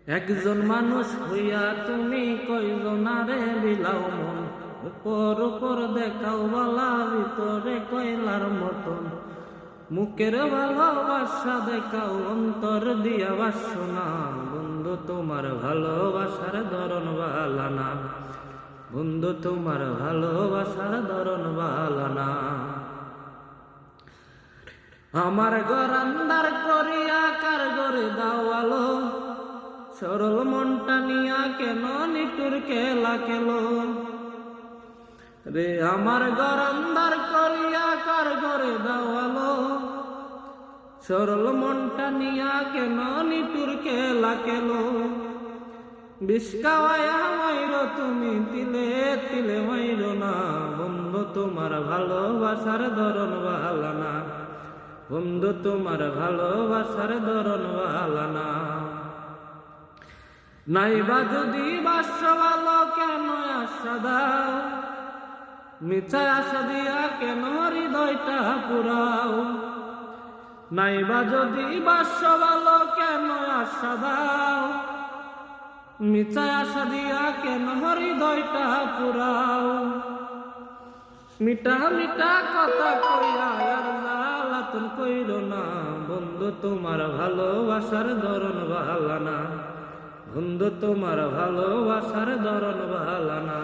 একজন মানুষ হইয়া তুমি কয়জনারে বিলাও মন, উপর উপর দেখাও বালা ভিতরে কয়লার মতন। মুখের ভালোবাসা দেখাও অন্তর দিয়া বাসনা, বন্ধু তোমার ভালোবাসার ধরন বালানা, বন্ধু তোমার ভালোবাসার ধরন বালানা। আমার ঘর আন্দার করিয়া কার ঘরে দাও আলো, সরল মনটা নিয়া কেন নিটুর খেলা খেলো রে। আমার ঘর আন্দার করিয়া কার ঘরে দাও আলো, সরল মনটা নিয়া কেন নিটুর খেলা খেলো। বিষ খাওয়ায়া মাইরো তুমি তিলে তিলে মাইরো না, বন্ধু তোমার ভালোবাসার ধরন বালানা, বন্ধু তোমার ভালোবাসার ধরন বালানা। নাইবা যদি বাস্য ভালো কেন আশা দাও, মিছা আশা দিয়া কেন হৃদয়টা পুরাও। নাইবা যদি বাস্য ভালো কেন আশা দাও, মিছা আশা দিয়া কেন হৃদয়টা পুরাও। মিঠা মিঠা কথা কইয়া আর জ্বালাতন কইল না, বন্ধু তোমার ভালোবাসার ধরন বালানা, বন্ধু তোমার ভালোবাসার ধরন বালানা।